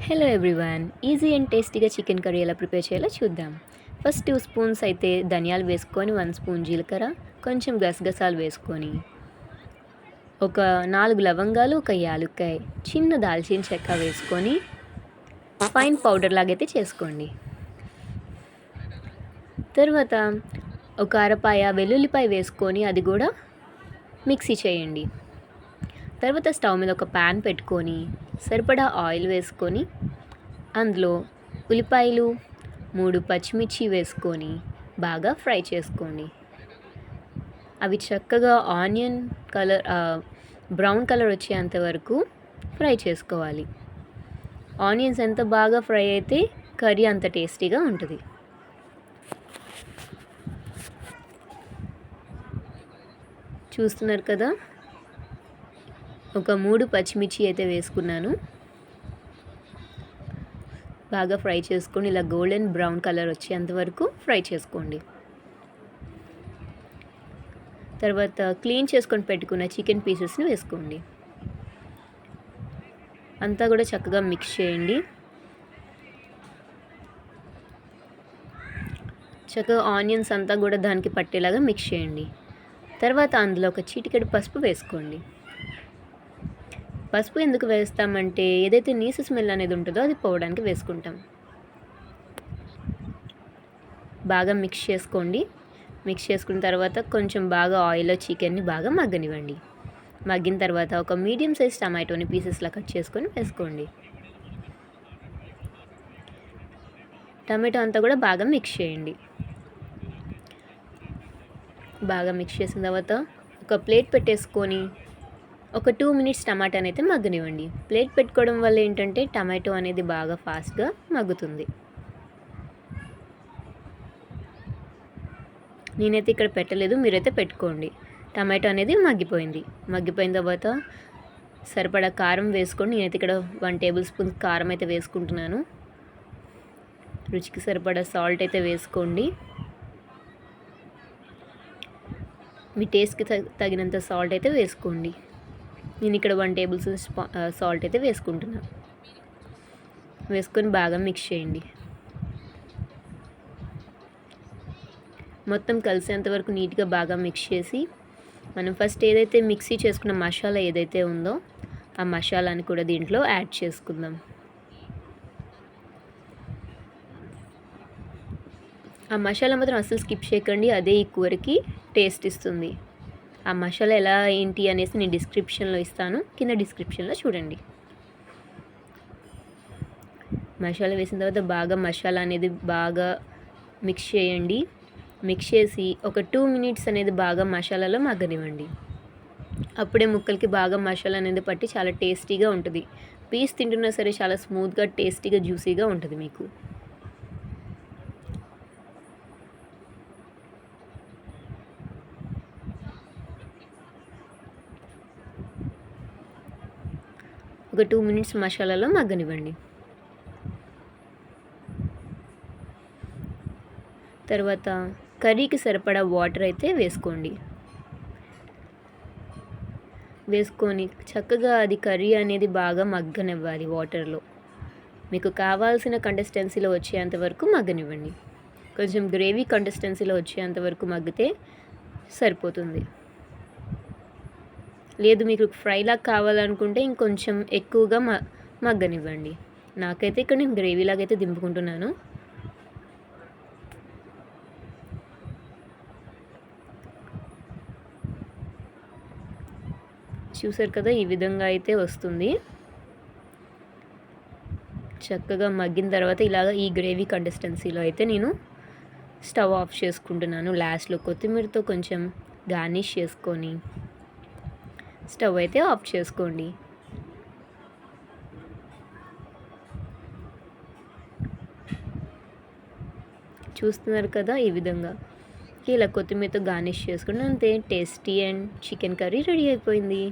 Hello everyone, easy and టేస్టీగా chicken curry ఎలా prepare చేయాలో చూద్దాం. ఫస్ట్ 2 స్పూన్స్ అయితే ధనియాలు వేసుకొని, 1 స్పూన్ జీలకర్ర, కొంచెం గసగసాలు వేసుకొని, ఒక 4 లవంగాలు, ఒక యాలుక్కాయ, చిన్న దాల్చిన చెక్క వేసుకొని ఫైన్ పౌడర్ లాగైతే చేసుకోండి. తర్వాత ఒక అరపాయ వెల్లుల్లిపాయ వేసుకొని అది కూడా మిక్సీ చేయండి. తర్వాత స్టవ్ మీద ఒక ప్యాన్ పెట్టుకొని సరిపడా ఆయిల్ వేసుకొని అందులో ఉల్లిపాయలు 3 పచ్చిమిర్చి వేసుకొని బాగా ఫ్రై చేసుకోండి. అవి చక్కగా ఆనియన్ కలర్ బ్రౌన్ కలర్ వచ్చేంత వరకు ఫ్రై చేసుకోవాలి. ఆనియన్స్ ఎంత బాగా ఫ్రై అయితే కర్రీ అంత టేస్టీగా ఉంటుంది. చూస్తున్నారు కదా, ఒక 3 పచ్చిమిర్చి అయితే వేసుకున్నాను. బాగా ఫ్రై చేసుకొని ఇలా గోల్డెన్ బ్రౌన్ కలర్ వచ్చేంత వరకు ఫ్రై చేసుకోండి. తర్వాత క్లీన్ చేసుకొని పెట్టుకున్న చికెన్ పీసెస్ని వేసుకోండి. అంతా కూడా చక్కగా మిక్స్ చేయండి. చక్కగా ఆనియన్స్ అంతా కూడా దానికి పట్టేలాగా మిక్స్ చేయండి. తర్వాత అందులో ఒక చిటికెడు పసుపు వేసుకోండి. పసుపు ఎందుకు వేస్తామంటే ఏదైతే నీసు స్మెల్ అనేది ఉంటుందో అది పోవడానికి వేసుకుంటాం. బాగా మిక్స్ చేసుకోండి. మిక్స్ చేసుకున్న తర్వాత కొంచెం బాగా ఆయిల్లో చికెన్ని బాగా మగ్గనివ్వండి. మగ్గిన తర్వాత ఒక మీడియం సైజ్ టమాటోని పీసెస్లా కట్ చేసుకొని వేసుకోండి. టమాటో అంతా కూడా బాగా మిక్స్ చేయండి. బాగా మిక్స్ చేసిన తర్వాత ఒక ప్లేట్ పెట్టేసుకొని ఒక 2 మినిట్స్ టమాటాని అయితే మగ్గనివ్వండి. ప్లేట్ పెట్టుకోవడం వల్ల ఏంటంటే టమాటో అనేది బాగా ఫాస్ట్గా మగ్గుతుంది. నేనైతే ఇక్కడ పెట్టలేదు, మీరైతే పెట్టుకోండి. టమాటో అనేది మగ్గిపోయింది. మగ్గిపోయిన తర్వాత సరిపడా కారం వేసుకోండి. నేనైతే ఇక్కడ 1 టేబుల్ స్పూన్ కారం అయితే వేసుకుంటున్నాను. రుచికి సరిపడా సాల్ట్ అయితే వేసుకోండి. మీ టేస్ట్కి తగినంత సాల్ట్ అయితే వేసుకోండి. నేను ఇక్కడ 1 టేబుల్ స్పూన్ సాల్ట్ అయితే వేసుకుంటున్నాను. వేసుకొని బాగా మిక్స్ చేయండి. మొత్తం కలిసేంత వరకు నీట్గా బాగా మిక్స్ చేసి మనం ఫస్ట్ ఏదైతే మిక్సీ చేసుకున్న మసాలా ఏదైతే ఉందో ఆ మసాలాని కూడా దీంట్లో యాడ్ చేసుకుందాం. ఆ మసాలా మాత్రం అస్సలు స్కిప్ చేయకండి, అదే ఈ కూరకి టేస్ట్ ఇస్తుంది. ఆ మసాలా ఎలా ఏంటి అనేసి నేను డిస్క్రిప్షన్లో ఇస్తాను, కింద డిస్క్రిప్షన్లో చూడండి. మసాలా వేసిన తర్వాత బాగా మసాలా అనేది బాగా మిక్స్ చేయండి. మిక్స్ చేసి ఒక 2 మినిట్స్ అనేది బాగా మసాలాలో మగ్గనివ్వండి. అప్పుడే ముక్కలకి బాగా మసాలా అనేది పట్టి చాలా టేస్టీగా ఉంటుంది. పీస్ తింటున్నా సరే చాలా స్మూత్గా, టేస్టీగా, జ్యూసీగా ఉంటుంది మీకు. ఒక 2 మినిట్స్ మసాలాలో మగ్గనివ్వండి. తర్వాత కర్రీకి సరిపడా వాటర్ అయితే వేసుకోండి. వేసుకొని చక్కగా అది కర్రీ అనేది బాగా మగ్గనివ్వాలి వాటర్లో. మీకు కావాల్సిన కన్సిస్టెన్సీలో వచ్చేంత వరకు మగ్గనివ్వండి. కొంచెం గ్రేవీ కన్సిస్టెన్సీలో వచ్చేంత వరకు మగ్గితే సరిపోతుంది. లేదు మీకు ఫ్రైలాగా కావాలనుకుంటే ఇంకొంచెం ఎక్కువగా మగ్గనివ్వండి. నాకైతే ఇక్కడ నేను గ్రేవీలాగా అయితే దింపుకుంటున్నాను. చూసారు కదా, ఈ విధంగా అయితే వస్తుంది. చక్కగా మగ్గిన తర్వాత ఇలాగ ఈ గ్రేవీ కన్సిస్టెన్సీలో అయితే నేను స్టవ్ ఆఫ్ చేసుకుంటున్నాను. లాస్ట్లో కొత్తిమీరతో కొంచెం గార్నిష్ చేసుకొని స్టవ్ అయితే ఆఫ్ చేసుకోండి. చూస్తున్నారు కదా, ఈ విధంగా ఇలా కొత్తిమీరతో గార్నిష్ చేసుకుని అంతే, tasty and chicken curry ready అయిపోయింది.